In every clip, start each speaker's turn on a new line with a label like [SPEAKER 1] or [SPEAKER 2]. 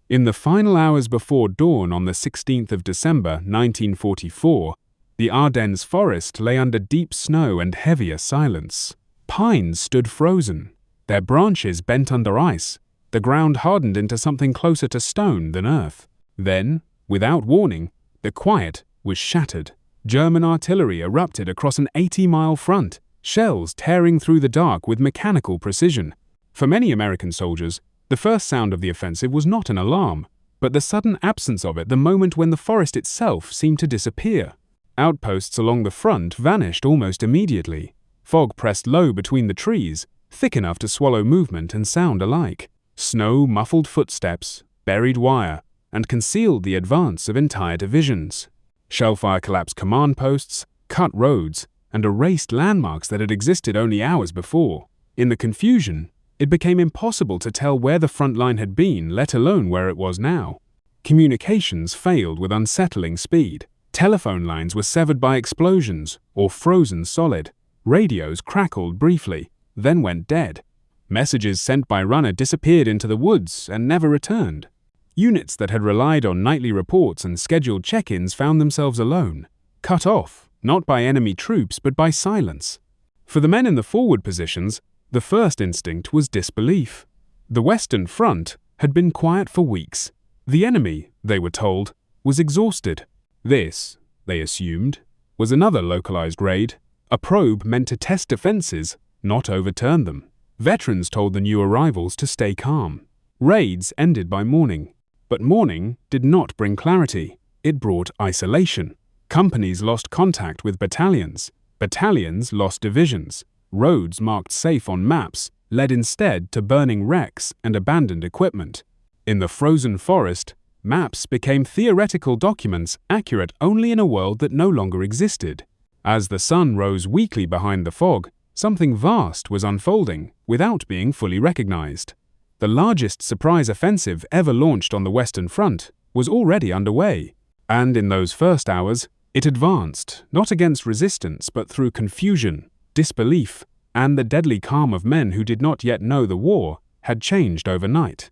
[SPEAKER 1] In the final hours before dawn on the 16th of December 1944, the Ardennes forest lay under deep snow and heavier silence. Pines stood frozen, their branches bent under ice, the ground hardened into something closer to stone than earth. Then, without warning, the quiet was shattered. German artillery erupted across an 80-mile front, shells tearing through the dark with mechanical precision. For many American soldiers, the first sound of the offensive was not an alarm, but the sudden absence of it the moment when the forest itself seemed to disappear. Outposts along the front vanished almost immediately. Fog pressed low between the trees, thick enough to swallow movement and sound alike. Snow muffled footsteps, buried wire, and concealed the advance of entire divisions. Shellfire collapsed command posts, cut roads, and erased landmarks that had existed only hours before. In the confusion, it became impossible to tell where the front line had been, let alone where it was now. Communications failed with unsettling speed. Telephone lines were severed by explosions or frozen solid. Radios crackled briefly, then went dead. Messages sent by runner disappeared into the woods and never returned. Units that had relied on nightly reports and scheduled check-ins found themselves alone, cut off, not by enemy troops but by silence. For the men in the forward positions, the first instinct was disbelief. The Western Front had been quiet for weeks. The enemy, they were told, was exhausted. This, they assumed, was another localized raid, a probe meant to test defenses, not overturn them. Veterans told the new arrivals to stay calm. Raids ended by morning. But morning did not bring clarity. It brought isolation. Companies lost contact with battalions. Battalions lost divisions. Roads marked safe on maps led instead to burning wrecks and abandoned equipment. In the frozen forest, maps became theoretical documents accurate only in a world that no longer existed. As the sun rose weakly behind the fog, something vast was unfolding without being fully recognized. The largest surprise offensive ever launched on the Western Front was already underway, and in those first hours, it advanced not against resistance but through confusion, disbelief, and the deadly calm of men who did not yet know the war had changed overnight.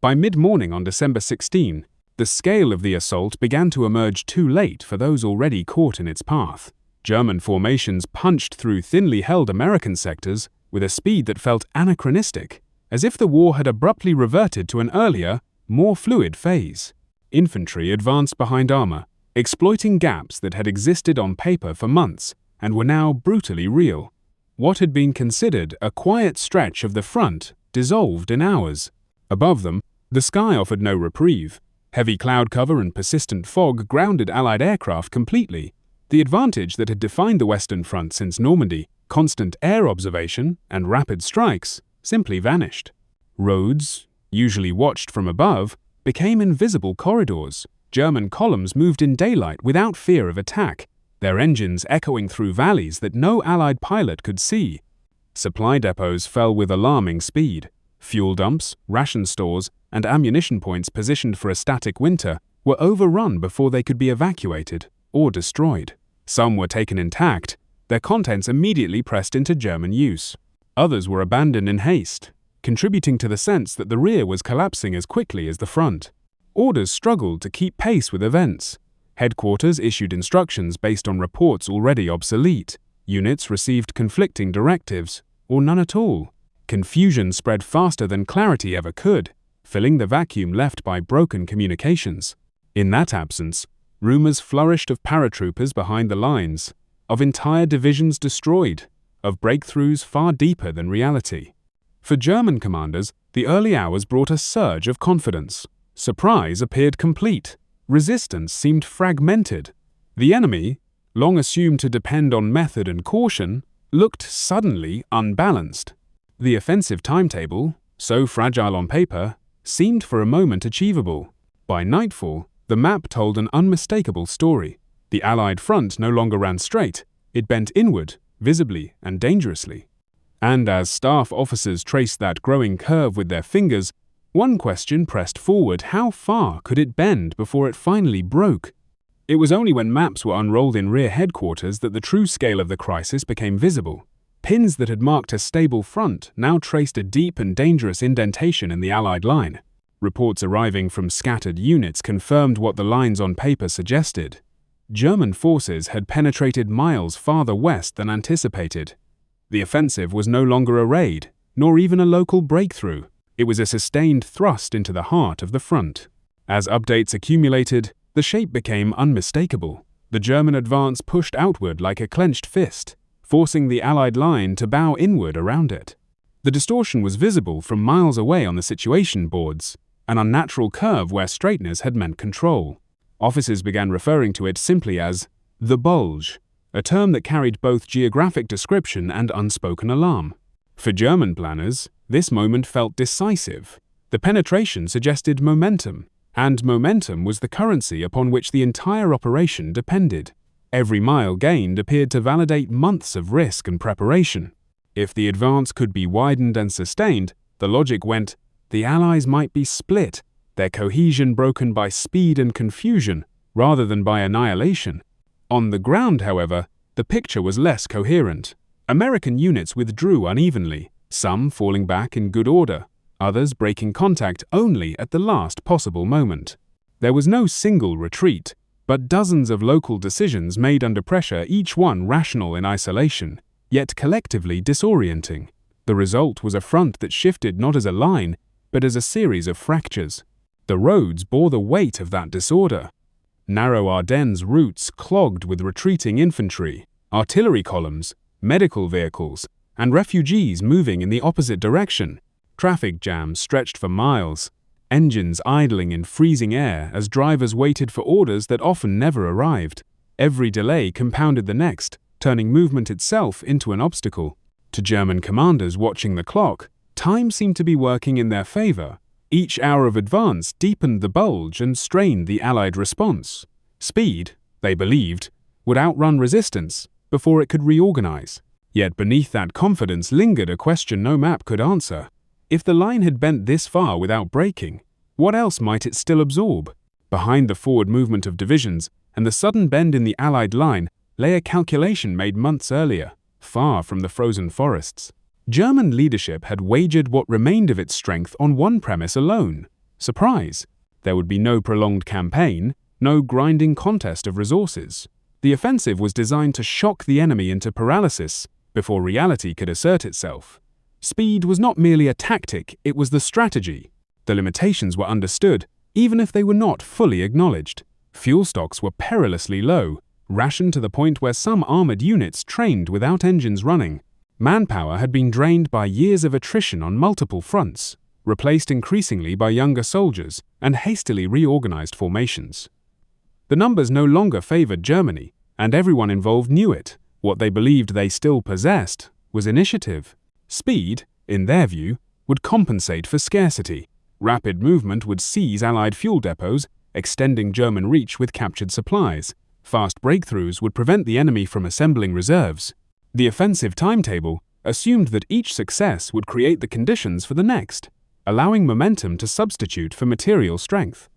[SPEAKER 1] By mid-morning on December 16, the scale of the assault began to emerge too late for those already caught in its path. German formations punched through thinly held American sectors with a speed that felt anachronistic, as if the war had abruptly reverted to an earlier, more fluid phase. Infantry advanced behind armor, exploiting gaps that had existed on paper for months and were now brutally real. What had been considered a quiet stretch of the front dissolved in hours. Above them, the sky offered no reprieve. Heavy cloud cover and persistent fog grounded Allied aircraft completely. The advantage that had defined the Western Front since Normandy, constant air observation and rapid strikes, simply vanished. Roads, usually watched from above, became invisible corridors. German columns moved in daylight without fear of attack, their engines echoing through valleys that no Allied pilot could see. Supply depots fell with alarming speed. Fuel dumps, ration stores, and ammunition points positioned for a static winter were overrun before they could be evacuated or destroyed. Some were taken intact, their contents immediately pressed into German use. Others were abandoned in haste, contributing to the sense that the rear was collapsing as quickly as the front. Orders struggled to keep pace with events. Headquarters issued instructions based on reports already obsolete. Units received conflicting directives, or none at all. Confusion spread faster than clarity ever could, filling the vacuum left by broken communications. In that absence, rumors flourished of paratroopers behind the lines, of entire divisions destroyed, of breakthroughs far deeper than reality. For German commanders, the early hours brought a surge of confidence. Surprise appeared complete. Resistance seemed fragmented. The enemy, long assumed to depend on method and caution, looked suddenly unbalanced. The offensive timetable, so fragile on paper, seemed for a moment achievable. By nightfall, the map told an unmistakable story. The Allied front no longer ran straight. It bent inward, visibly and dangerously. And as staff officers traced that growing curve with their fingers, one question pressed forward: how far could it bend before it finally broke? It was only when maps were unrolled in rear headquarters that the true scale of the crisis became visible. Pins that had marked a stable front now traced a deep and dangerous indentation in the Allied line. Reports arriving from scattered units confirmed what the lines on paper suggested. German forces had penetrated miles farther west than anticipated. The offensive was no longer a raid, nor even a local breakthrough. It was a sustained thrust into the heart of the front. As updates accumulated, the shape became unmistakable. The German advance pushed outward like a clenched fist, forcing the Allied line to bow inward around it. The distortion was visible from miles away on the situation boards, an unnatural curve where straightness had meant control. Officers began referring to it simply as the Bulge, a term that carried both geographic description and unspoken alarm. For German planners, this moment felt decisive. The penetration suggested momentum, and momentum was the currency upon which the entire operation depended. Every mile gained appeared to validate months of risk and preparation. If the advance could be widened and sustained, the logic went, the Allies might be split, their cohesion broken by speed and confusion, rather than by annihilation. On the ground, however, the picture was less coherent. American units withdrew unevenly, some falling back in good order, others breaking contact only at the last possible moment. There was no single retreat, but dozens of local decisions made under pressure, each one rational in isolation, yet collectively disorienting. The result was a front that shifted not as a line, but as a series of fractures. The roads bore the weight of that disorder. Narrow Ardennes routes clogged with retreating infantry, artillery columns, medical vehicles, and refugees moving in the opposite direction. Traffic jams stretched for miles, engines idling in freezing air as drivers waited for orders that often never arrived. Every delay compounded the next, turning movement itself into an obstacle. To German commanders watching the clock, time seemed to be working in their favor. Each hour of advance deepened the bulge and strained the Allied response. Speed, they believed, would outrun resistance before it could reorganize. Yet beneath that confidence lingered a question no map could answer. If the line had bent this far without breaking, what else might it still absorb? Behind the forward movement of divisions and the sudden bend in the Allied line lay a calculation made months earlier, far from the frozen forests. German leadership had wagered what remained of its strength on one premise alone: surprise. There would be no prolonged campaign, no grinding contest of resources. The offensive was designed to shock the enemy into paralysis before reality could assert itself. Speed was not merely a tactic, it was the strategy. The limitations were understood, even if they were not fully acknowledged. Fuel stocks were perilously low, rationed to the point where some armored units trained without engines running. Manpower had been drained by years of attrition on multiple fronts, replaced increasingly by younger soldiers and hastily reorganized formations. The numbers no longer favored Germany, and everyone involved knew it. What they believed they still possessed was initiative. Speed, in their view, would compensate for scarcity. Rapid movement would seize Allied fuel depots, extending German reach with captured supplies. Fast breakthroughs would prevent the enemy from assembling reserves. The offensive timetable assumed that each success would create the conditions for the next, allowing momentum to substitute for material strength.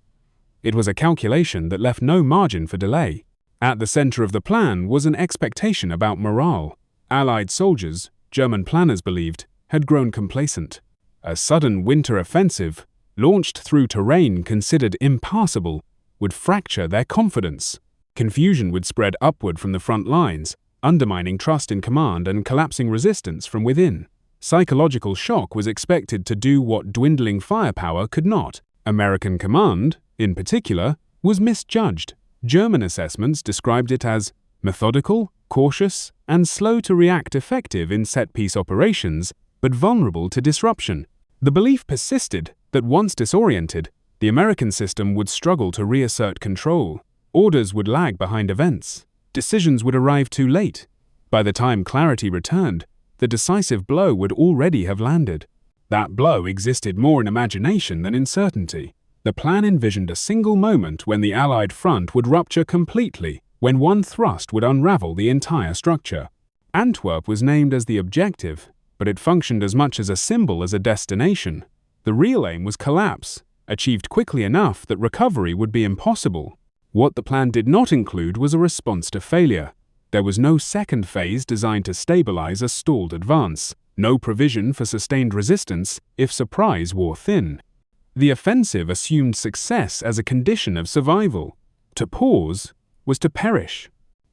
[SPEAKER 1] It was a calculation that left no margin for delay. At the center of the plan was an expectation about morale. Allied soldiers, German planners believed, had grown complacent. A sudden winter offensive, launched through terrain considered impassable, would fracture their confidence. Confusion would spread upward from the front lines, undermining trust in command and collapsing resistance from within. Psychological shock was expected to do what dwindling firepower could not. American command, in particular, was misjudged. German assessments described it as methodical, cautious, and slow to react, effective in set-piece operations, but vulnerable to disruption. The belief persisted that once disoriented, the American system would struggle to reassert control. Orders would lag behind events. Decisions would arrive too late. By the time clarity returned, the decisive blow would already have landed. That blow existed more in imagination than in certainty. The plan envisioned a single moment when the Allied front would rupture completely, when one thrust would unravel the entire structure. Antwerp was named as the objective, but it functioned as much as a symbol as a destination. The real aim was collapse, achieved quickly enough that recovery would be impossible. What the plan did not include was a response to failure. There was no second phase designed to stabilize a stalled advance, no provision for sustained resistance if surprise wore thin. The offensive assumed success as a condition of survival. To pause was to perish.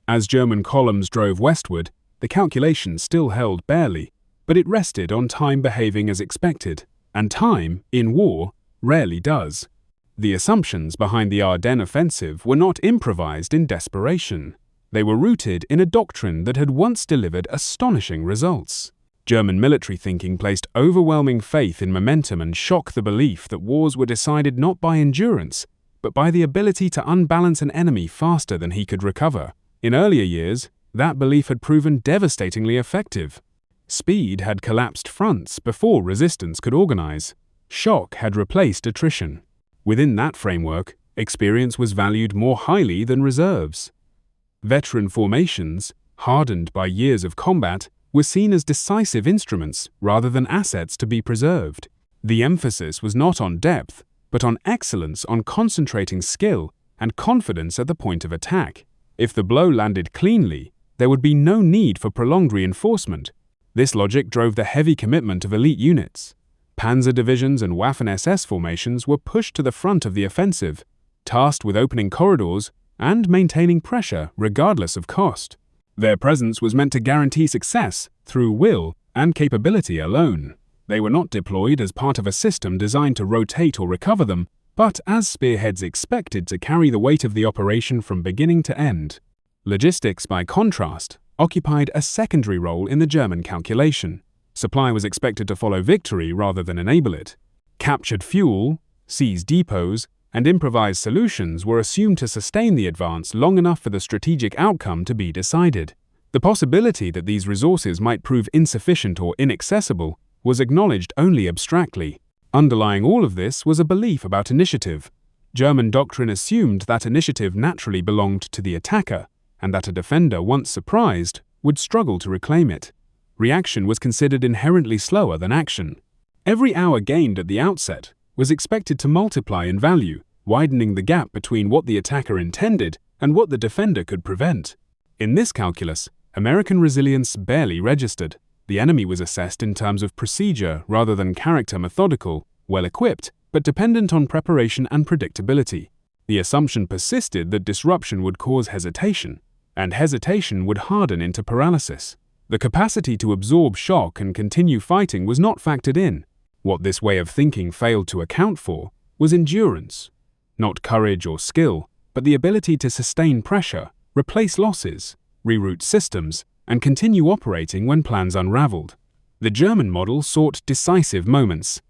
[SPEAKER 1] As German columns drove westward, the calculation still held barely, but it rested on time behaving as expected, and time, in war, rarely does. The assumptions behind the Ardennes offensive were not improvised in desperation. They were rooted in a doctrine that had once delivered astonishing results. German military thinking placed overwhelming faith in momentum and shock the belief that wars were decided not by endurance, but by the ability to unbalance an enemy faster than he could recover. In earlier years, that belief had proven devastatingly effective. Speed had collapsed fronts before resistance could organize. Shock had replaced attrition. Within that framework, experience was valued more highly than reserves. Veteran formations, hardened by years of combat, were seen as decisive instruments rather than assets to be preserved. The emphasis was not on depth, but on excellence, on concentrating skill and confidence at the point of attack. If the blow landed cleanly, there would be no need for prolonged reinforcement. This logic drove the heavy commitment of elite units. Panzer divisions and Waffen-SS formations were pushed to the front of the offensive, tasked with opening corridors and maintaining pressure regardless of cost. Their presence was meant to guarantee success through will and capability alone. They were not deployed as part of a system designed to rotate or recover them, but as spearheads expected to carry the weight of the operation from beginning to end. Logistics, by contrast, occupied a secondary role in the German calculation. Supply was expected to follow victory rather than enable it. Captured fuel, seized depots, and improvised solutions were assumed to sustain the advance long enough for the strategic outcome to be decided. The possibility that these resources might prove insufficient or inaccessible was acknowledged only abstractly. Underlying all of this was a belief about initiative. German doctrine assumed that initiative naturally belonged to the attacker, and that a defender, once surprised, would struggle to reclaim it. Reaction was considered inherently slower than action. Every hour gained at the outset was expected to multiply in value, widening the gap between what the attacker intended and what the defender could prevent. In this calculus, American resilience barely registered. The enemy was assessed in terms of procedure rather than character, methodical, well-equipped, but dependent on preparation and predictability. The assumption persisted that disruption would cause hesitation, and hesitation would harden into paralysis. The capacity to absorb shock and continue fighting was not factored in. What this way of thinking failed to account for was endurance. Not courage or skill, but the ability to sustain pressure, replace losses, reroute systems, and continue operating when plans unraveled. The German model sought decisive moments.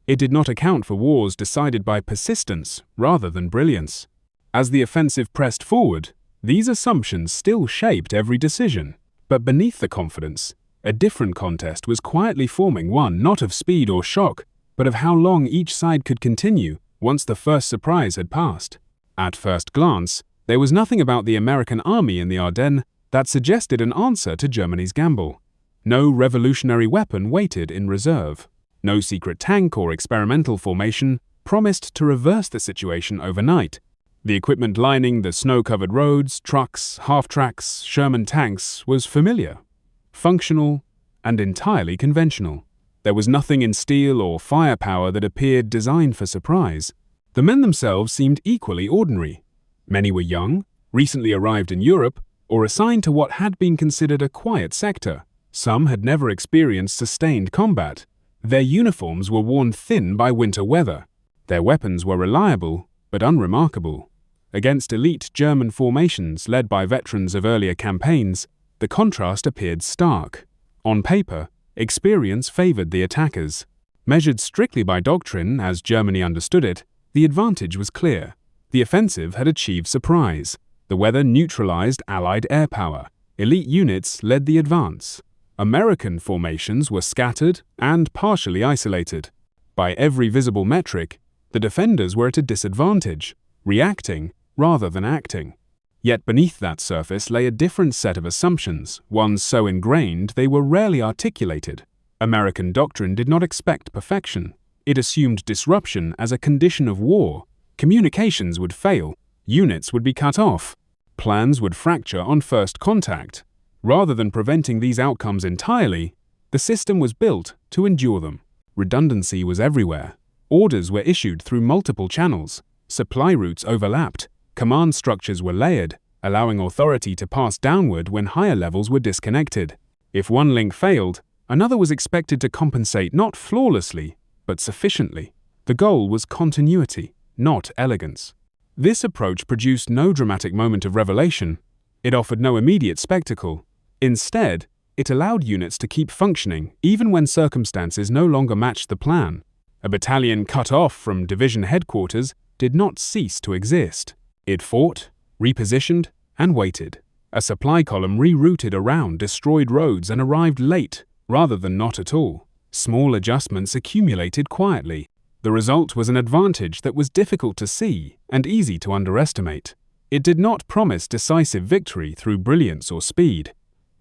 [SPEAKER 1] It did not account for wars decided by persistence rather than brilliance. As the offensive pressed forward, these assumptions still shaped every decision. But beneath the confidence, a different contest was quietly forming, one not of speed or shock, but of how long each side could continue once the first surprise had passed. At first glance, there was nothing about the American army in the Ardennes that suggested an answer to Germany's gamble. No revolutionary weapon waited in reserve. No secret tank or experimental formation promised to reverse the situation overnight. The equipment lining the snow-covered roads, trucks, half-tracks, Sherman tanks was familiar, functional, and entirely conventional. There was nothing in steel or firepower that appeared designed for surprise. The men themselves seemed equally ordinary. Many were young, recently arrived in Europe, or assigned to what had been considered a quiet sector. Some had never experienced sustained combat. Their uniforms were worn thin by winter weather. Their weapons were reliable, but unremarkable. Against elite German formations led by veterans of earlier campaigns, the contrast appeared stark. On paper, experience favored the attackers. Measured strictly by doctrine, as Germany understood it, the advantage was clear. The offensive had achieved surprise. The weather neutralized Allied air power. Elite units led the advance. American formations were scattered and partially isolated. By every visible metric, the defenders were at a disadvantage, reacting rather than acting. Yet beneath that surface lay a different set of assumptions, ones so ingrained they were rarely articulated. American doctrine did not expect perfection. It assumed disruption as a condition of war. Communications would fail, units would be cut off, plans would fracture on first contact. Rather than preventing these outcomes entirely, the system was built to endure them. Redundancy was everywhere. Orders were issued through multiple channels, supply routes overlapped, command structures were layered, allowing authority to pass downward when higher levels were disconnected. If one link failed, another was expected to compensate not flawlessly, but sufficiently. The goal was continuity, not elegance. This approach produced no dramatic moment of revelation. It offered no immediate spectacle. Instead, it allowed units to keep functioning even when circumstances no longer matched the plan. A battalion cut off from division headquarters did not cease to exist. It fought, repositioned, and waited. A supply column rerouted around destroyed roads and arrived late, rather than not at all. Small adjustments accumulated quietly. The result was an advantage that was difficult to see and easy to underestimate. It did not promise decisive victory through brilliance or speed.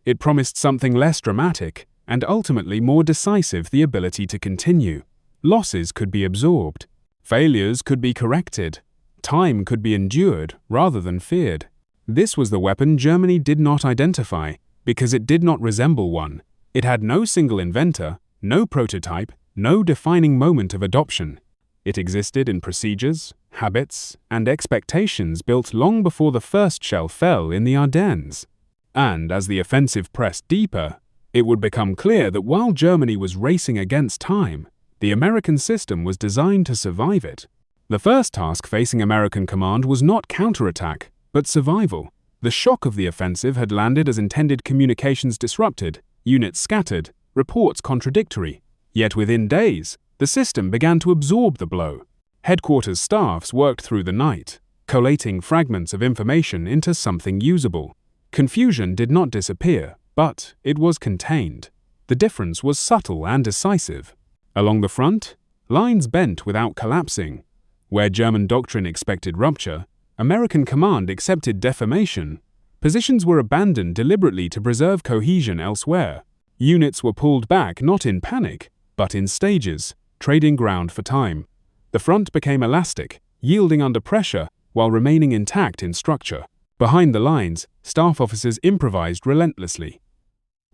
[SPEAKER 1] It promised something less dramatic and ultimately more decisive: the ability to continue. Losses could be absorbed. Failures could be corrected. Time could be endured rather than feared. This was the weapon Germany did not identify because it did not resemble one. It had no single inventor, no prototype, no defining moment of adoption. It existed in procedures, habits, and expectations built long before the first shell fell in the Ardennes. And as the offensive pressed deeper, it would become clear that while Germany was racing against time, the American system was designed to survive it. The first task facing American command was not counterattack, but survival. The shock of the offensive had landed as intended communications disrupted, units scattered, reports contradictory. Yet within days, the system began to absorb the blow. Headquarters staffs worked through the night, collating fragments of information into something usable. Confusion did not disappear, but it was contained. The difference was subtle and decisive. Along the front, lines bent without collapsing. Where German doctrine expected rupture, American command accepted deformation. Positions were abandoned deliberately to preserve cohesion elsewhere. Units were pulled back not in panic, but in stages, trading ground for time. The front became elastic, yielding under pressure while remaining intact in structure. Behind the lines, staff officers improvised relentlessly.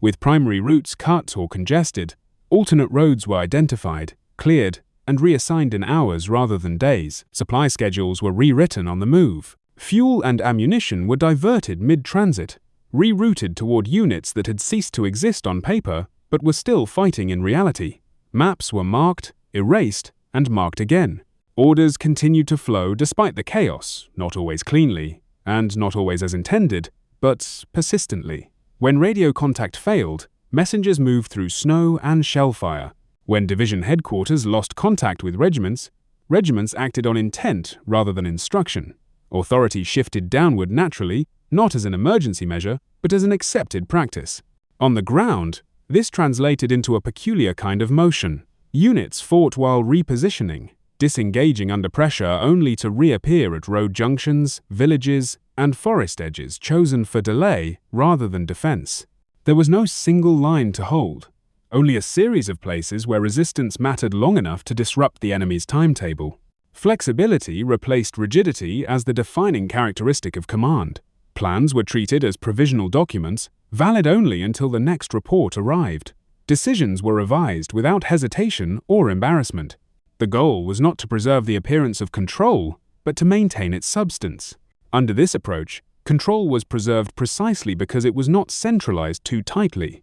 [SPEAKER 1] With primary routes cut or congested, alternate roads were identified, cleared, and reassigned in hours rather than days. Supply schedules were rewritten on the move. Fuel and ammunition were diverted mid-transit, rerouted toward units that had ceased to exist on paper but were still fighting in reality. Maps were marked, erased, and marked again. Orders continued to flow despite the chaos, not always cleanly, and not always as intended, but persistently. When radio contact failed, messengers moved through snow and shellfire. When division headquarters lost contact with regiments, regiments acted on intent rather than instruction. Authority shifted downward naturally, not as an emergency measure, but as an accepted practice. On the ground, this translated into a peculiar kind of motion. Units fought while repositioning, disengaging under pressure only to reappear at road junctions, villages, and forest edges chosen for delay rather than defense. There was no single line to hold, only a series of places where resistance mattered long enough to disrupt the enemy's timetable. Flexibility replaced rigidity as the defining characteristic of command. Plans were treated as provisional documents, valid only until the next report arrived. Decisions were revised without hesitation or embarrassment. The goal was not to preserve the appearance of control, but to maintain its substance. Under this approach, control was preserved precisely because it was not centralized too tightly.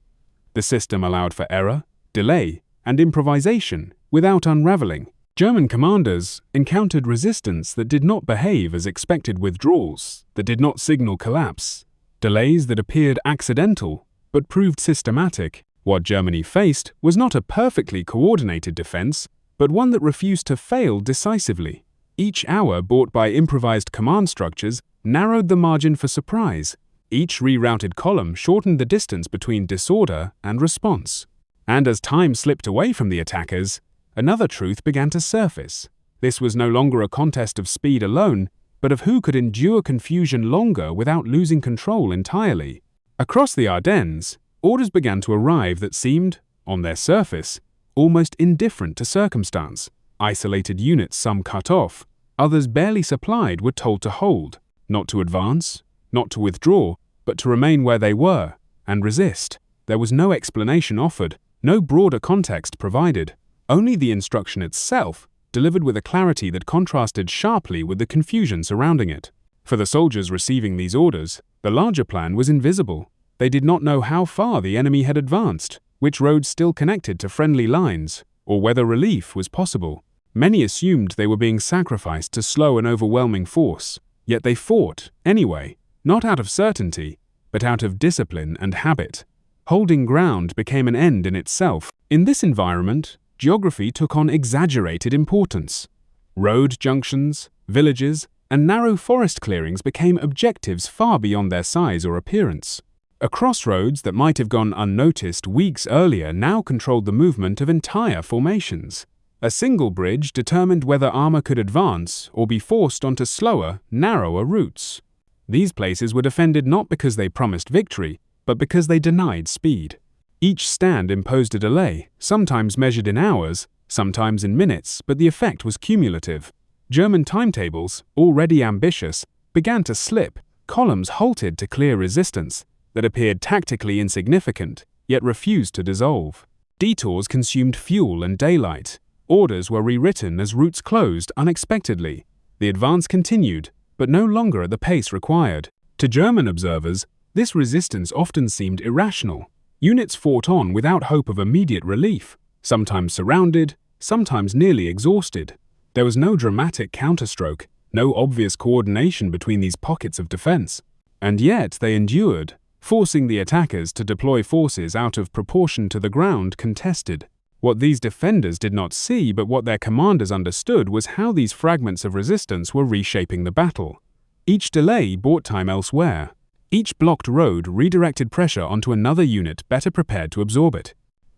[SPEAKER 1] The system allowed for error, delay, and improvisation without unraveling. German commanders encountered resistance that did not behave as expected withdrawals, that did not signal collapse, delays that appeared accidental but proved systematic. What Germany faced was not a perfectly coordinated defense, but one that refused to fail decisively. Each hour bought by improvised command structures narrowed the margin for surprise. Each rerouted column shortened the distance between disorder and response. And as time slipped away from the attackers, another truth began to surface. This was no longer a contest of speed alone, but of who could endure confusion longer without losing control entirely. Across the Ardennes, orders began to arrive that seemed, on their surface, almost indifferent to circumstance. Isolated units, some cut off, others barely supplied, were told to hold, not to advance, not to withdraw, but to remain where they were and resist. There was no explanation offered, no broader context provided. Only the instruction itself, delivered with a clarity that contrasted sharply with the confusion surrounding it. For the soldiers receiving these orders, the larger plan was invisible. They did not know how far the enemy had advanced, which roads still connected to friendly lines, or whether relief was possible. Many assumed they were being sacrificed to slow an overwhelming force, yet they fought, anyway, not out of certainty, but out of discipline and habit. Holding ground became an end in itself. In this environment, geography took on exaggerated importance. Road junctions, villages, and narrow forest clearings became objectives far beyond their size or appearance. A crossroads that might have gone unnoticed weeks earlier now controlled the movement of entire formations. A single bridge determined whether armor could advance or be forced onto slower, narrower routes. These places were defended not because they promised victory, but because they denied speed. Each stand imposed a delay, sometimes measured in hours, sometimes in minutes, but the effect was cumulative. German timetables, already ambitious, began to slip. Columns halted to clear resistance that appeared tactically insignificant, yet refused to dissolve. Detours consumed fuel and daylight. Orders were rewritten as routes closed unexpectedly. The advance continued, but no longer at the pace required. To German observers, this resistance often seemed irrational. Units fought on without hope of immediate relief, sometimes surrounded, sometimes nearly exhausted. There was no dramatic counterstroke, no obvious coordination between these pockets of defense. And yet they endured, forcing the attackers to deploy forces out of proportion to the ground contested. What these defenders did not see, but what their commanders understood, was how these fragments of resistance were reshaping the battle. Each delay bought time elsewhere. Each blocked road redirected pressure onto another unit better prepared to absorb it.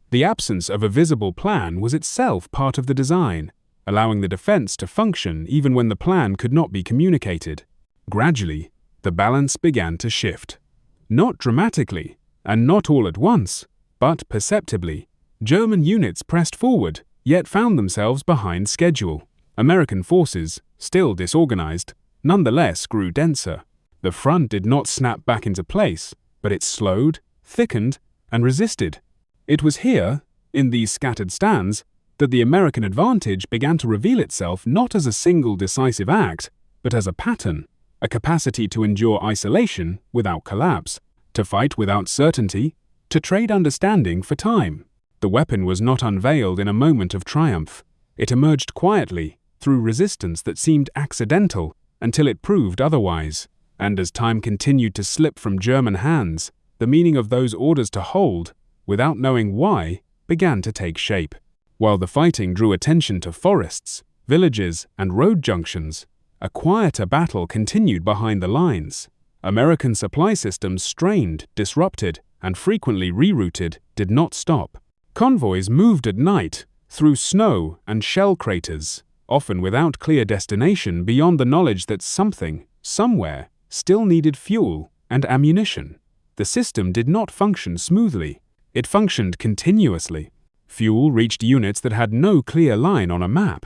[SPEAKER 1] The absence of a visible plan was itself part of the design, allowing the defense to function even when the plan could not be communicated. Gradually, the balance began to shift. Not dramatically, and not all at once, but perceptibly. German units pressed forward, yet found themselves behind schedule. American forces, still disorganized, nonetheless grew denser. The front did not snap back into place, but it slowed, thickened, and resisted. It was here, in these scattered stands, that the American advantage began to reveal itself not as a single decisive act, but as a pattern, a capacity to endure isolation without collapse, to fight without certainty, to trade understanding for time. The weapon was not unveiled in a moment of triumph. It emerged quietly, through resistance that seemed accidental, until it proved otherwise. And as time continued to slip from German hands, the meaning of those orders to hold, without knowing why, began to take shape. While the fighting drew attention to forests, villages, and road junctions, a quieter battle continued behind the lines. American supply systems, strained, disrupted, and frequently rerouted, did not stop. Convoys moved at night, through snow and shell craters, often without clear destination beyond the knowledge that something, somewhere, still needed fuel and ammunition. The system did not function smoothly. It functioned continuously. Fuel reached units that had no clear line on a map.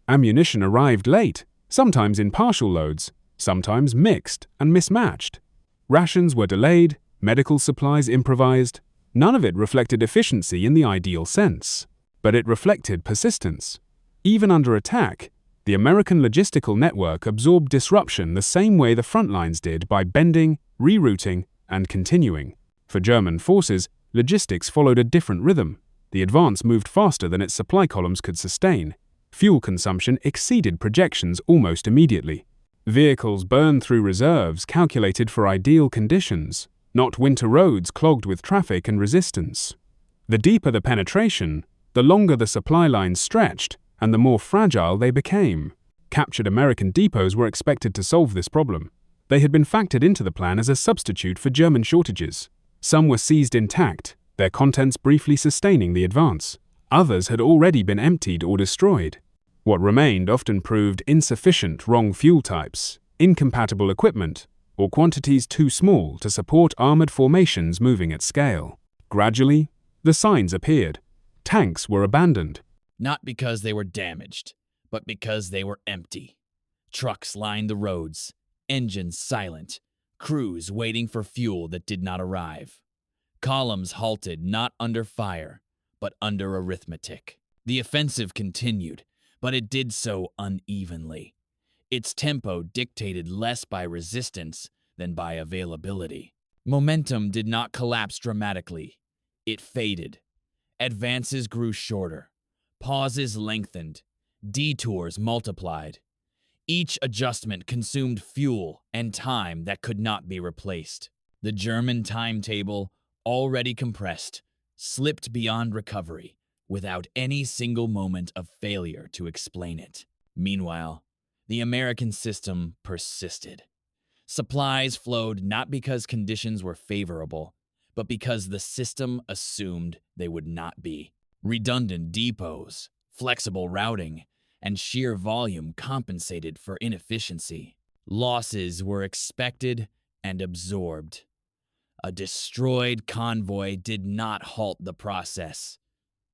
[SPEAKER 1] Ammunition arrived late, sometimes in partial loads, sometimes mixed and mismatched. Rations were delayed, medical supplies improvised. None of it reflected efficiency in the ideal sense, but it reflected persistence. Even under attack, the American logistical network absorbed disruption the same way the front lines did, by bending, rerouting, and continuing. For German forces, logistics followed a different rhythm. The advance moved faster than its supply columns could sustain. Fuel consumption exceeded projections almost immediately. Vehicles burned through reserves calculated for ideal conditions, not winter roads clogged with traffic and resistance. The deeper the penetration, the longer the supply lines stretched, and the more fragile they became. Captured American depots were expected to solve this problem. They had been factored into the plan as a substitute for German shortages. Some were seized intact, their contents briefly sustaining the advance. Others had already been emptied or destroyed. What remained often proved insufficient wrong fuel types, incompatible equipment, or quantities too small to support armored formations moving at scale. Gradually, the signs appeared. Tanks were abandoned.
[SPEAKER 2] Not because they were damaged, but because they were empty. Trucks lined the roads, engines silent, crews waiting for fuel that did not arrive. Columns halted not under fire, but under arithmetic. The offensive continued, but it did so unevenly. Its tempo dictated less by resistance than by availability. Momentum did not collapse dramatically. It faded. Advances grew shorter. Pauses lengthened. Detours multiplied. Each adjustment consumed fuel and time that could not be replaced. The German timetable, already compressed, slipped beyond recovery without any single moment of failure to explain it. Meanwhile, the American system persisted. Supplies flowed not because conditions were favorable, but because the system assumed they would not be. Redundant depots, flexible routing, and sheer volume compensated for inefficiency. Losses were expected and absorbed. A destroyed convoy did not halt the process.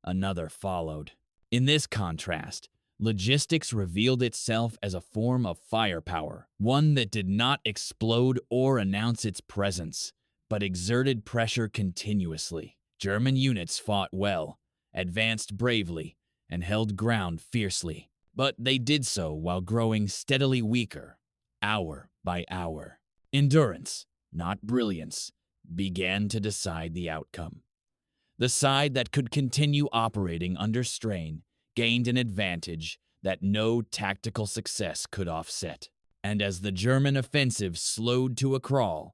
[SPEAKER 2] Another followed. In this contrast, logistics revealed itself as a form of firepower, one that did not explode or announce its presence, but exerted pressure continuously. German units fought well, advanced bravely, and held ground fiercely. But they did so while growing steadily weaker, hour by hour. Endurance, not brilliance, began to decide the outcome. The side that could continue operating under strain gained an advantage that no tactical success could offset. And as the German offensive slowed to a crawl,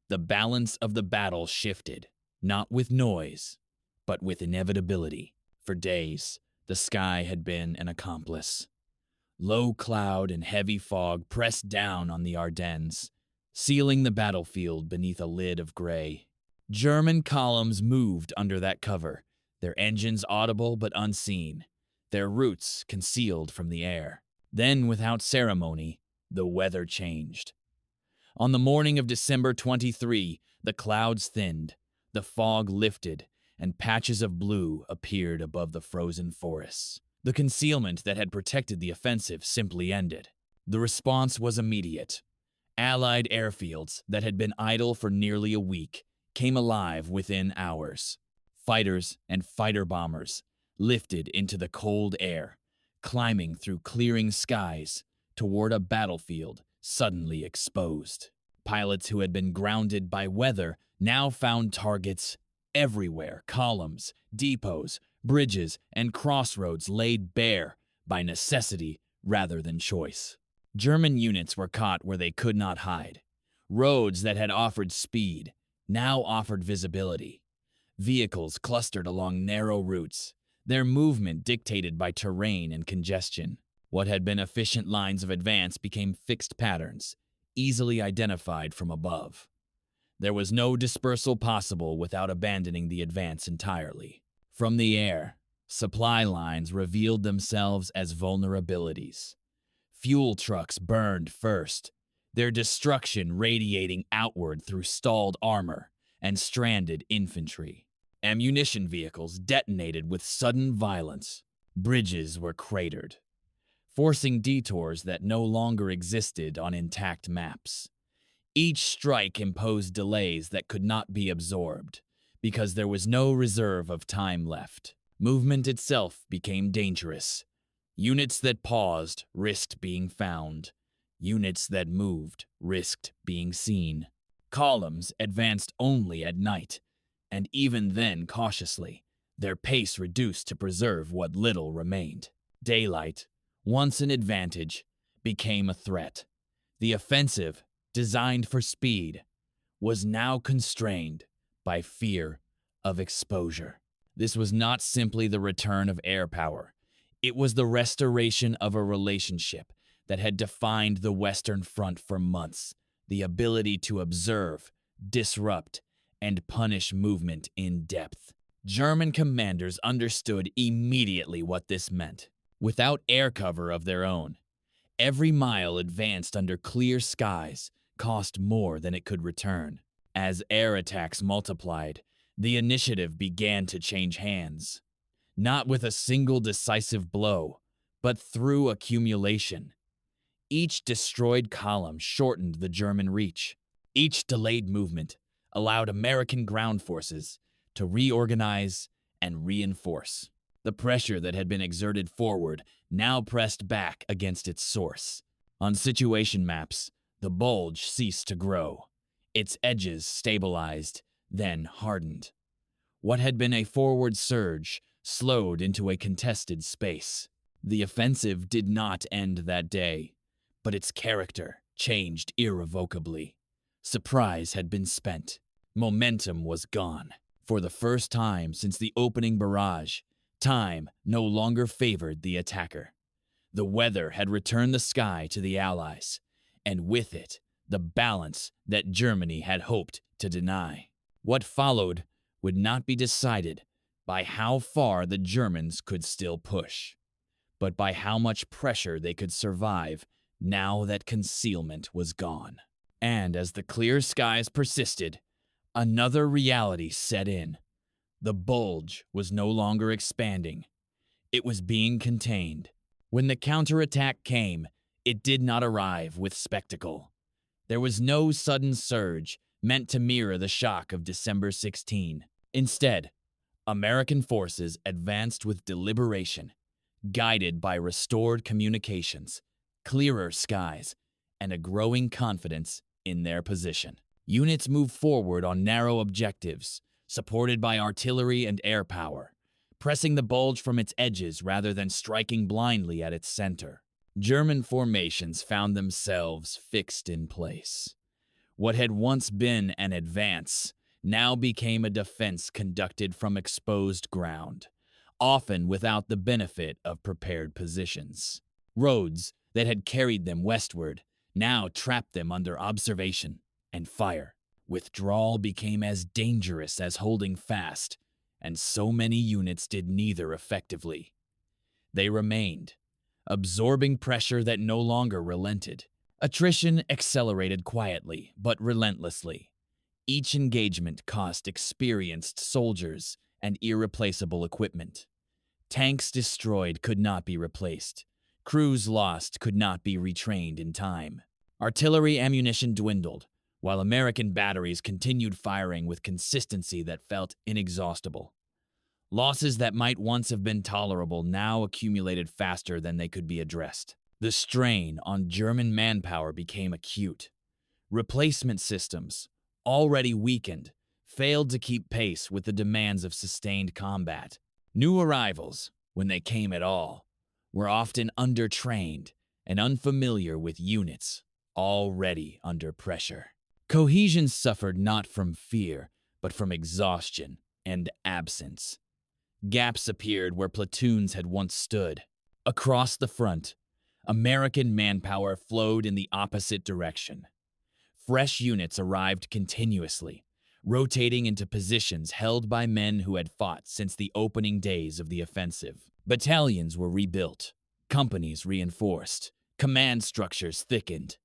[SPEAKER 2] the balance of the battle shifted, not with noise, but with inevitability. For days, the sky had been an accomplice. Low cloud and heavy fog pressed down on the Ardennes, sealing the battlefield beneath a lid of gray. German columns moved under that cover, their engines audible but unseen, their routes concealed from the air. Then, without ceremony, the weather changed. On the morning of December 23, the clouds thinned, the fog lifted, and patches of blue appeared above the frozen forests. The concealment that had protected the offensive simply ended. The response was immediate. Allied airfields that had been idle for nearly a week came alive within hours. Fighters and fighter bombers lifted into the cold air, climbing through clearing skies toward a battlefield suddenly exposed. Pilots who had been grounded by weather now found targets everywhere. Columns, depots, bridges, and crossroads laid bare by necessity rather than choice. German units were caught where they could not hide. Roads that had offered speed now offered visibility. Vehicles clustered along narrow routes, their movement dictated by terrain and congestion. What had been efficient lines of advance became fixed patterns, easily identified from above. There was no dispersal possible without abandoning the advance entirely. From the air, supply lines revealed themselves as vulnerabilities. Fuel trucks burned first, their destruction radiating outward through stalled armor and stranded infantry. Ammunition vehicles detonated with sudden violence. Bridges were cratered, forcing detours that no longer existed on intact maps. Each strike imposed delays that could not be absorbed, because there was no reserve of time left. Movement itself became dangerous. Units that paused risked being found. Units that moved risked being seen. Columns advanced only at night, and even then cautiously, their pace reduced to preserve what little remained. Daylight, once an advantage, became a threat. The offensive, designed for speed, was now constrained by fear of exposure. This was not simply the return of air power. It was the restoration of a relationship that had defined the Western Front for months, the ability to observe, disrupt, and punish movement in depth. German commanders understood immediately what this meant. Without air cover of their own, every mile advanced under clear skies cost more than it could return. As air attacks multiplied, the initiative began to change hands. Not with a single decisive blow, but through accumulation. Each destroyed column shortened the German reach. Each delayed movement allowed American ground forces to reorganize and reinforce. The pressure that had been exerted forward now pressed back against its source. On situation maps, the bulge ceased to grow. Its edges stabilized, then hardened. What had been a forward surge slowed into a contested space. The offensive did not end that day, but its character changed irrevocably. Surprise had been spent. Momentum was gone. For the first time since the opening barrage, time no longer favored the attacker. The weather had returned the sky to the Allies, and with it, the balance that Germany had hoped to deny. What followed would not be decided by how far the Germans could still push, but by how much pressure they could survive now that concealment was gone. And as the clear skies persisted, another reality set in. The bulge was no longer expanding. It was being contained. When the counterattack came, it did not arrive with spectacle. There was no sudden surge meant to mirror the shock of December 16. Instead, American forces advanced with deliberation, guided by restored communications, clearer skies, and a growing confidence in their position. Units moved forward on narrow objectives, supported by artillery and air power, pressing the bulge from its edges rather than striking blindly at its center. German formations found themselves fixed in place. What had once been an advance now became a defense conducted from exposed ground, often without the benefit of prepared positions. Roads that had carried them westward now trapped them under observation and fire. Withdrawal became as dangerous as holding fast, and so many units did neither effectively. They remained, absorbing pressure that no longer relented. Attrition accelerated quietly but relentlessly. Each engagement cost experienced soldiers and irreplaceable equipment. Tanks destroyed could not be replaced. Crews lost could not be retrained in time. Artillery ammunition dwindled, while American batteries continued firing with consistency that felt inexhaustible. Losses that might once have been tolerable now accumulated faster than they could be addressed. The strain on German manpower became acute. Replacement systems, already weakened, failed to keep pace with the demands of sustained combat. New arrivals, when they came at all, were often undertrained and unfamiliar with units already under pressure. Cohesion suffered not from fear, but from exhaustion and absence. Gaps appeared where platoons had once stood. Across the front, American manpower flowed in the opposite direction. Fresh units arrived continuously, rotating into positions held by men who had fought since the opening days of the offensive. Battalions were rebuilt, companies reinforced, command structures thickened.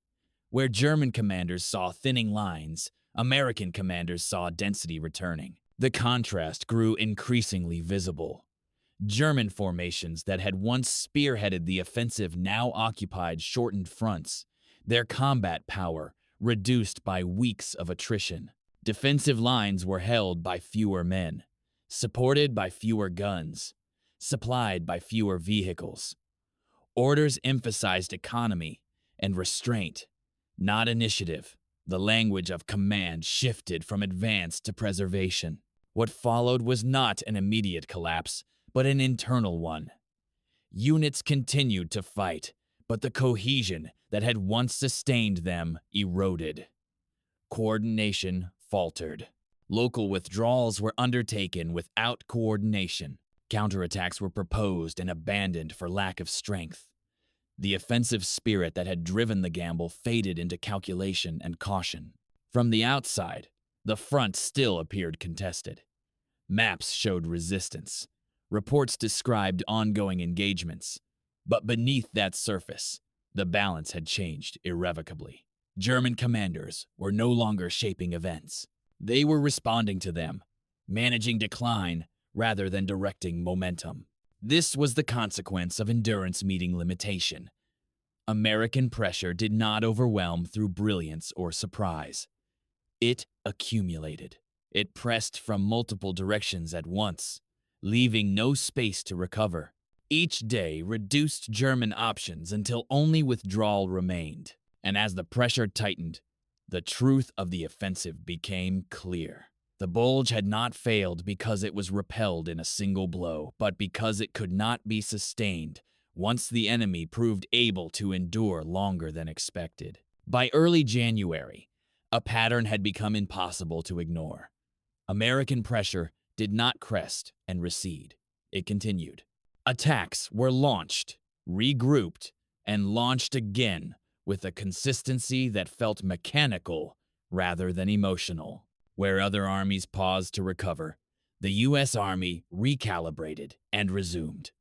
[SPEAKER 2] Where German commanders saw thinning lines, American commanders saw density returning. The contrast grew increasingly visible. German formations that had once spearheaded the offensive now occupied shortened fronts, their combat power reduced by weeks of attrition. Defensive lines were held by fewer men, supported by fewer guns, supplied by fewer vehicles. Orders emphasized economy and restraint, not initiative. The language of command shifted from advance to preservation. What followed was not an immediate collapse, but an internal one. Units continued to fight, but the cohesion that had once sustained them eroded. Coordination faltered. Local withdrawals were undertaken without coordination. Counterattacks were proposed and abandoned for lack of strength. The offensive spirit that had driven the gamble faded into calculation and caution. From the outside, the front still appeared contested. Maps showed resistance. Reports described ongoing engagements. But beneath that surface, the balance had changed irrevocably. German commanders were no longer shaping events. They were responding to them, managing decline rather than directing momentum. This was the consequence of endurance meeting limitation. American pressure did not overwhelm through brilliance or surprise. It accumulated. It pressed from multiple directions at once, leaving no space to recover. Each day reduced German options until only withdrawal remained. And as the pressure tightened, the truth of the offensive became clear. The Bulge had not failed because it was repelled in a single blow, but because it could not be sustained once the enemy proved able to endure longer than expected. By early January, a pattern had become impossible to ignore. American pressure did not crest and recede. It continued. Attacks were launched, regrouped, and launched again with a consistency that felt mechanical rather than emotional. Where other armies paused to recover, the U.S. Army recalibrated and resumed.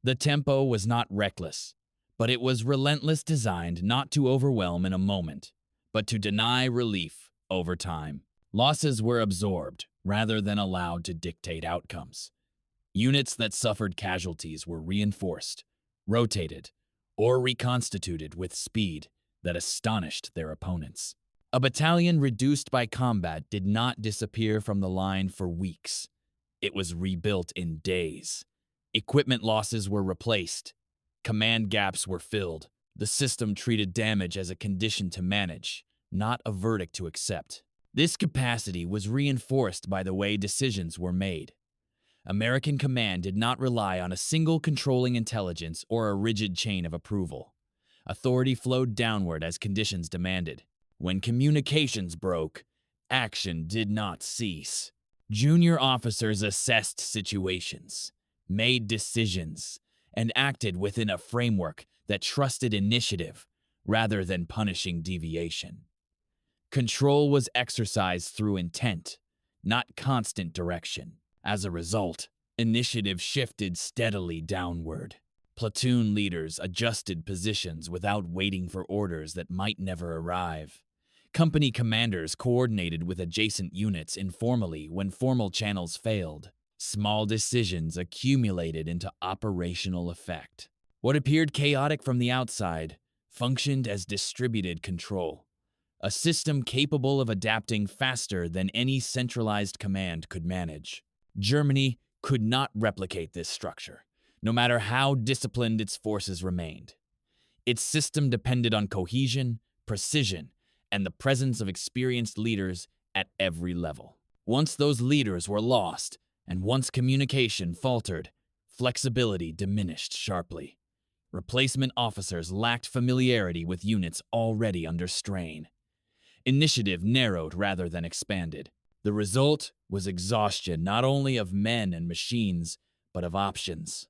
[SPEAKER 2] The tempo was not reckless, but it was relentless, designed not to overwhelm in a moment, but to deny relief over time. Losses were absorbed rather than allowed to dictate outcomes. Units that suffered casualties were reinforced, rotated, or reconstituted with speed that astonished their opponents. A battalion reduced by combat did not disappear from the line for weeks. It was rebuilt in days. Equipment losses were replaced. Command gaps were filled. The system treated damage as a condition to manage, not a verdict to accept. This capacity was reinforced by the way decisions were made. American command did not rely on a single controlling intelligence or a rigid chain of approval. Authority flowed downward as conditions demanded. When communications broke, action did not cease. Junior officers assessed situations, made decisions, and acted within a framework that trusted initiative rather than punishing deviation. Control was exercised through intent, not constant direction. As a result, initiative shifted steadily downward. Platoon leaders adjusted positions without waiting for orders that might never arrive. Company commanders coordinated with adjacent units informally when formal channels failed. Small decisions accumulated into operational effect. What appeared chaotic from the outside functioned as distributed control, a system capable of adapting faster than any centralized command could manage. Germany could not replicate this structure, no matter how disciplined its forces remained. Its system depended on cohesion, precision, and the presence of experienced leaders at every level. Once those leaders were lost, and once communication faltered, flexibility diminished sharply. Replacement officers lacked familiarity with units already under strain. Initiative narrowed rather than expanded. The result was exhaustion not only of men and machines, but of options.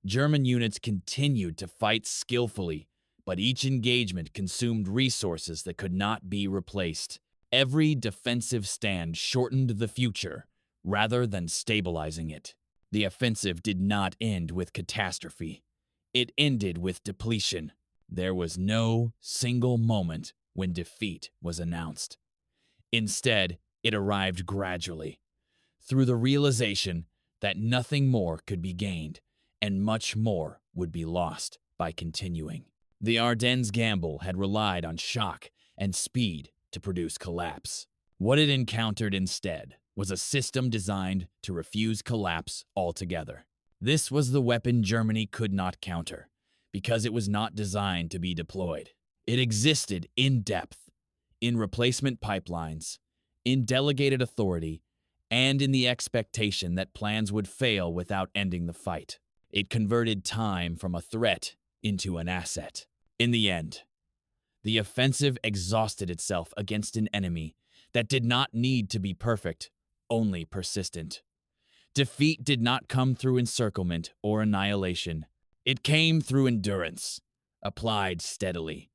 [SPEAKER 2] German units continued to fight skillfully, but each engagement consumed resources that could not be replaced. Every defensive stand shortened the future rather than stabilizing it. The offensive did not end with catastrophe. It ended with depletion. There was no single moment when defeat was announced. Instead, it arrived gradually, through the realization that nothing more could be gained and much more would be lost by continuing. The Ardennes gamble had relied on shock and speed to produce collapse. What it encountered instead was a system designed to refuse collapse altogether. This was the weapon Germany could not counter, because it was not designed to be deployed. It existed in depth, in replacement pipelines, in delegated authority, and in the expectation that plans would fail without ending the fight. It converted time from a threat into an asset. In the end, the offensive exhausted itself against an enemy that did not need to be perfect, only persistent. Defeat did not come through encirclement or annihilation. It came through endurance, applied steadily,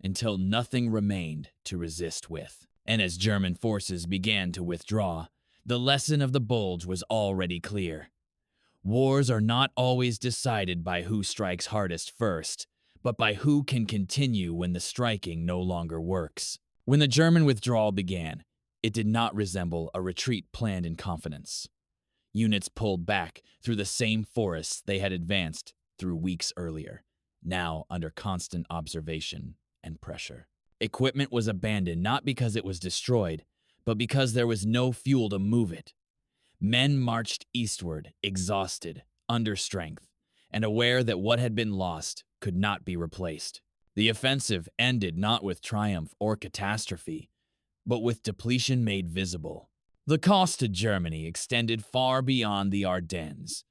[SPEAKER 2] until nothing remained to resist with. And as German forces began to withdraw, the lesson of the Bulge was already clear. Wars are not always decided by who strikes hardest first, but by who can continue when the striking no longer works. When the German withdrawal began, it did not resemble a retreat planned in confidence. Units pulled back through the same forests they had advanced through weeks earlier, now under constant observation and pressure. Equipment was abandoned not because it was destroyed, but because there was no fuel to move it. Men marched eastward, exhausted, under strength, and aware that what had been lost could not be replaced. The offensive ended not with triumph or catastrophe, but with depletion made visible. The cost to Germany extended far beyond the Ardennes.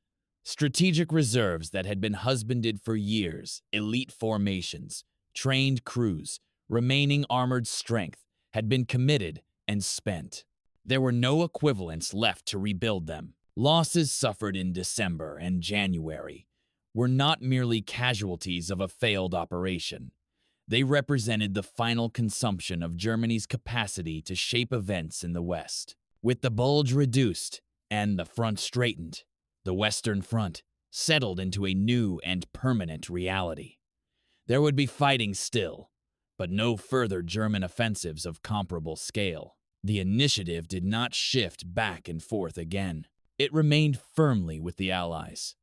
[SPEAKER 2] Strategic reserves that had been husbanded for years, elite formations, trained crews, remaining armored strength had been committed and spent. There were no equivalents left to rebuild them. Losses suffered in December and January were not merely casualties of a failed operation. They represented the final consumption of Germany's capacity to shape events in the West. With the Bulge reduced and the front straightened, the Western Front settled into a new and permanent reality. There would be fighting still, but no further German offensives of comparable scale. The initiative did not shift back and forth again. It remained firmly with the Allies.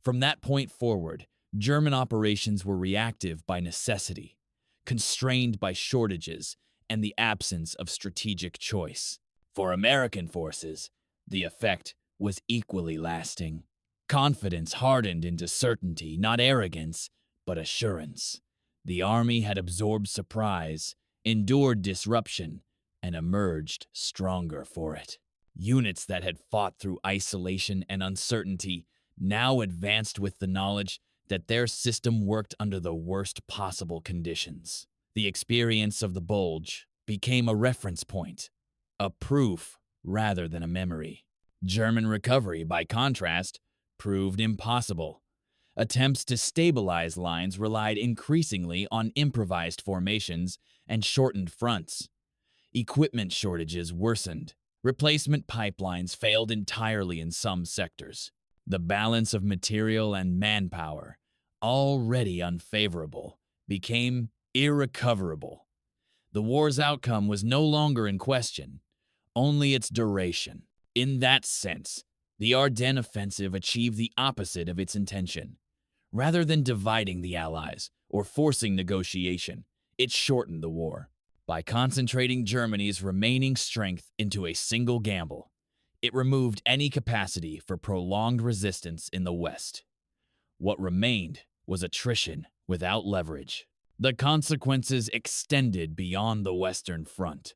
[SPEAKER 2] From that point forward, German operations were reactive by necessity, constrained by shortages and the absence of strategic choice. For American forces, the effect was equally lasting. Confidence hardened into certainty, not arrogance, but assurance. The army had absorbed surprise, endured disruption, and emerged stronger for it. Units that had fought through isolation and uncertainty now advanced with the knowledge that their system worked under the worst possible conditions. The experience of the Bulge became a reference point, a proof rather than a memory. German recovery, by contrast, proved impossible. Attempts to stabilize lines relied increasingly on improvised formations and shortened fronts. Equipment shortages worsened. Replacement pipelines failed entirely in some sectors. The balance of material and manpower, already unfavorable, became irrecoverable. The war's outcome was no longer in question, only its duration. In that sense, the Ardennes offensive achieved the opposite of its intention. Rather than dividing the Allies or forcing negotiation, it shortened the war. By concentrating Germany's remaining strength into a single gamble, it removed any capacity for prolonged resistance in the West. What remained was attrition without leverage. The consequences extended beyond the Western Front.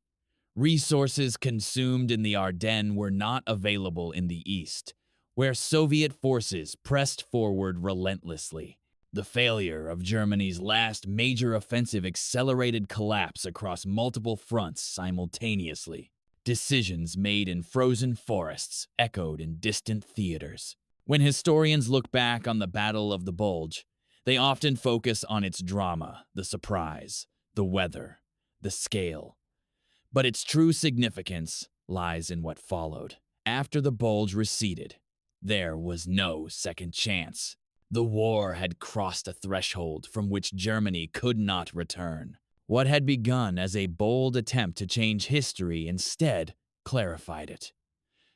[SPEAKER 2] Resources consumed in the Ardennes were not available in the East, where Soviet forces pressed forward relentlessly. The failure of Germany's last major offensive accelerated collapse across multiple fronts simultaneously. Decisions made in frozen forests echoed in distant theaters. When historians look back on the Battle of the Bulge, they often focus on its drama, the surprise, the weather, the scale. But its true significance lies in what followed. After the Bulge receded, there was no second chance. The war had crossed a threshold from which Germany could not return. What had begun as a bold attempt to change history instead clarified it.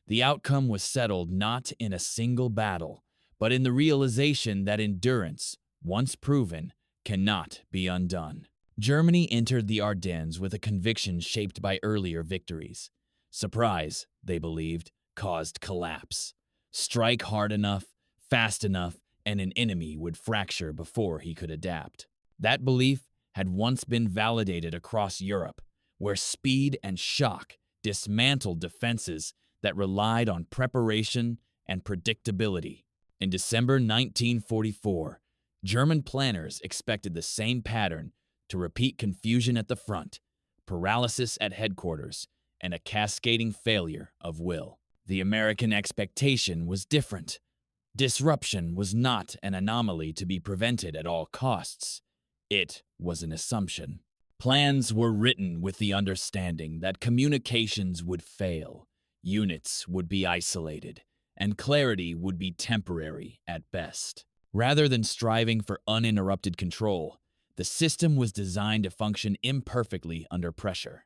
[SPEAKER 2] The outcome was settled not in a single battle, but in the realization that endurance, once proven, cannot be undone. Germany entered the Ardennes with a conviction shaped by earlier victories. Surprise, they believed, caused collapse. Strike hard enough, fast enough, and an enemy would fracture before he could adapt. That belief had once been validated across Europe, where speed and shock dismantled defenses that relied on preparation and predictability. In December 1944, German planners expected the same pattern to repeat: confusion at the front, paralysis at headquarters, and a cascading failure of will. The American expectation was different. Disruption was not an anomaly to be prevented at all costs. It was an assumption. Plans were written with the understanding that communications would fail, units would be isolated, and clarity would be temporary at best. Rather than striving for uninterrupted control, the system was designed to function imperfectly under pressure.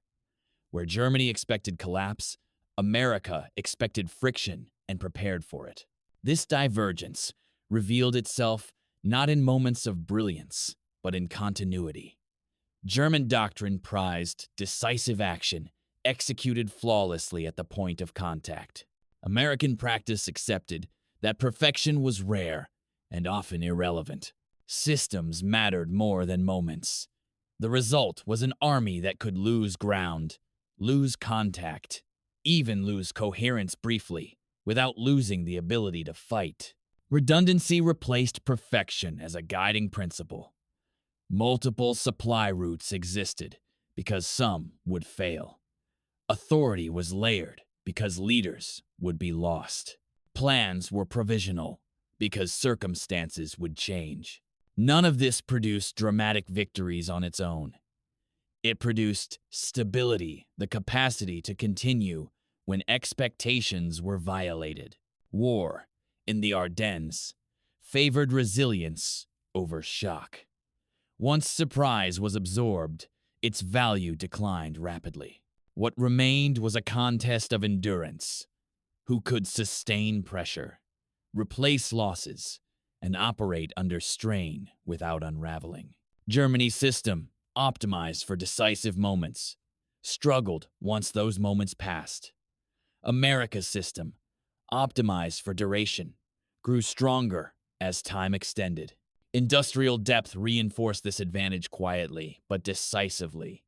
[SPEAKER 2] Where Germany expected collapse, America expected friction and prepared for it. This divergence revealed itself not in moments of brilliance, but in continuity. German doctrine prized decisive action, executed flawlessly at the point of contact. American practice accepted that perfection was rare and often irrelevant. Systems mattered more than moments. The result was an army that could lose ground, lose contact, even lose coherence briefly, without losing the ability to fight. Redundancy replaced perfection as a guiding principle. Multiple supply routes existed because some would fail. Authority was layered because leaders would be lost. Plans were provisional because circumstances would change. None of this produced dramatic victories on its own. It produced stability, the capacity to continue when expectations were violated. War, in the Ardennes, favored resilience over shock. Once surprise was absorbed, its value declined rapidly. What remained was a contest of endurance. Who could sustain pressure, replace losses, and operate under strain without unraveling. Germany's system, optimized for decisive moments, struggled once those moments passed. America's system, optimized for duration, grew stronger as time extended. Industrial depth reinforced this advantage quietly but decisively.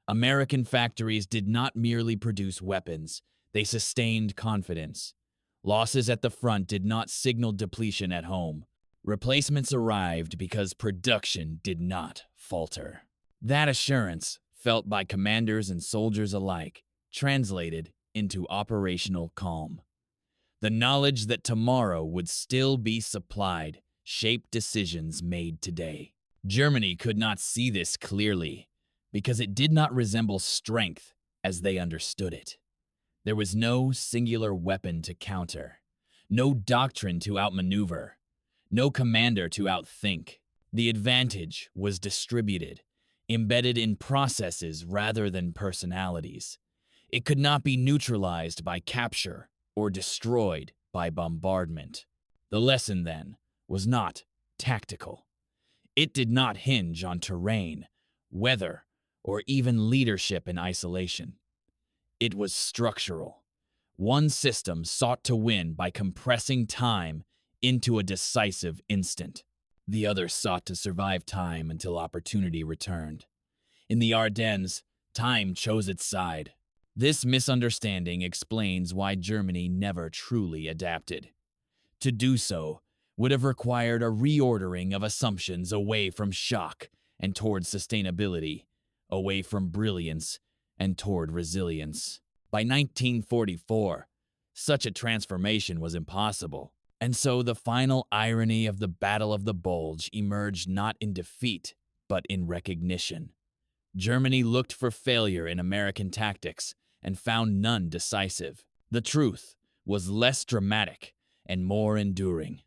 [SPEAKER 2] American factories did not merely produce weapons, they sustained confidence. Losses at the front did not signal depletion at home. Replacements arrived because production did not falter. That assurance, felt by commanders and soldiers alike, translated into operational calm. The knowledge that tomorrow would still be supplied shaped decisions made today. Germany could not see this clearly because it did not resemble strength as they understood it. There was no singular weapon to counter, no doctrine to outmaneuver, no commander to outthink. The advantage was distributed, embedded in processes rather than personalities. It could not be neutralized by capture or destroyed by bombardment. The lesson, then, was not tactical. It did not hinge on terrain, weather, or even leadership in isolation. It was structural. One system sought to win by compressing time into a decisive instant. The other sought to survive time until opportunity returned. In the Ardennes, time chose its side. This misunderstanding explains why Germany never truly adapted. To do so would have required a reordering of assumptions away from shock and toward sustainability, away from brilliance and toward resilience. By 1944, such a transformation was impossible, and so the final irony of the Battle of the Bulge emerged not in defeat, but in recognition. Germany looked for failure in American tactics and found none decisive. The truth was less dramatic and more enduring.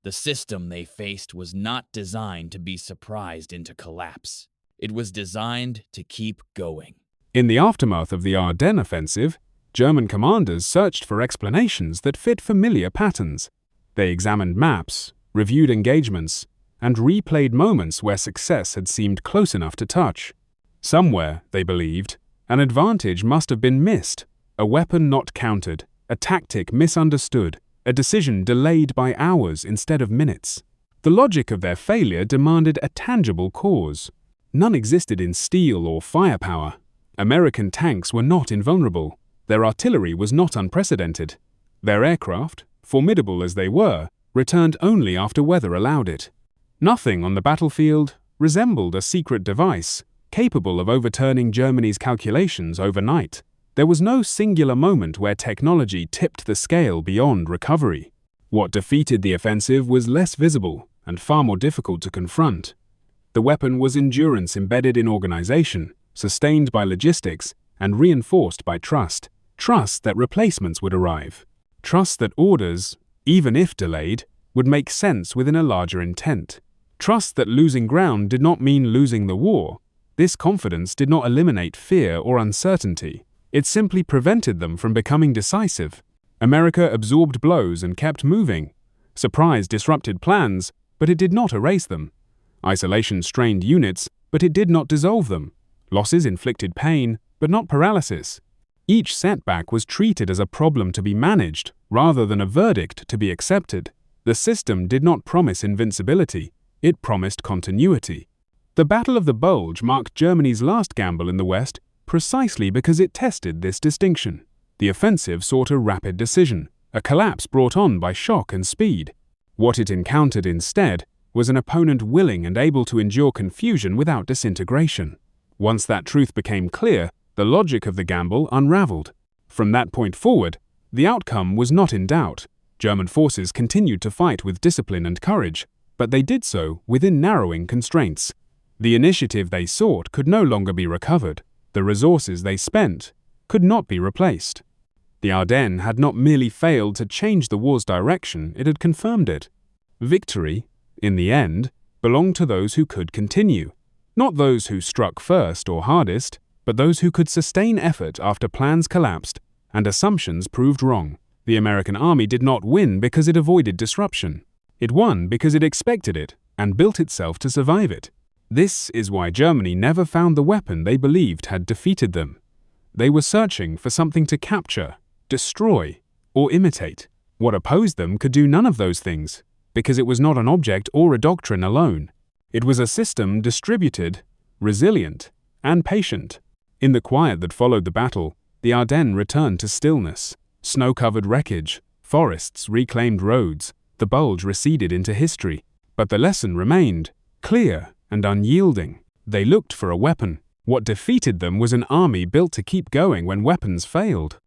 [SPEAKER 2] The system they faced was not designed to be surprised into collapse. It was designed to keep going.
[SPEAKER 1] In the aftermath of the Ardennes offensive, German commanders searched for explanations that fit familiar patterns. They examined maps, reviewed engagements, and replayed moments where success had seemed close enough to touch. Somewhere, they believed, an advantage must have been missed, a weapon not countered, a tactic misunderstood, a decision delayed by hours instead of minutes. The logic of their failure demanded a tangible cause. None existed in steel or firepower. American tanks were not invulnerable. Their artillery was not unprecedented. Their aircraft, formidable as they were, returned only after weather allowed it. Nothing on the battlefield resembled a secret device capable of overturning Germany's calculations overnight. There was no singular moment where technology tipped the scale beyond recovery. What defeated the offensive was less visible and far more difficult to confront. The weapon was endurance embedded in organization, sustained by logistics, and reinforced by trust. Trust that replacements would arrive. Trust that orders, even if delayed, would make sense within a larger intent. Trust that losing ground did not mean losing the war. This confidence did not eliminate fear or uncertainty. It simply prevented them from becoming decisive. America absorbed blows and kept moving. Surprise disrupted plans, but it did not erase them. Isolation strained units, but it did not dissolve them. Losses inflicted pain, but not paralysis. Each setback was treated as a problem to be managed, rather than a verdict to be accepted. The system did not promise invincibility, it promised continuity. The Battle of the Bulge marked Germany's last gamble in the West precisely because it tested this distinction. The offensive sought a rapid decision, a collapse brought on by shock and speed. What it encountered instead was an opponent willing and able to endure confusion without disintegration. Once that truth became clear, the logic of the gamble unraveled. From that point forward, the outcome was not in doubt. German forces continued to fight with discipline and courage, but they did so within narrowing constraints. The initiative they sought could no longer be recovered. The resources they spent could not be replaced. The Ardennes had not merely failed to change the war's direction, it had confirmed it. Victory, in the end, belonged to those who could continue. Not those who struck first or hardest, but those who could sustain effort after plans collapsed and assumptions proved wrong. The American army did not win because it avoided disruption. It won because it expected it and built itself to survive it. This is why Germany never found the weapon they believed had defeated them. They were searching for something to capture, destroy, or imitate. What opposed them could do none of those things, because it was not an object or a doctrine alone. It was a system distributed, resilient, and patient. In the quiet that followed the battle, the Ardennes returned to stillness. Snow-covered wreckage, forests reclaimed roads, the Bulge receded into history. But the lesson remained, clear and unyielding. They looked for a weapon. What defeated them was an army built to keep going when weapons failed.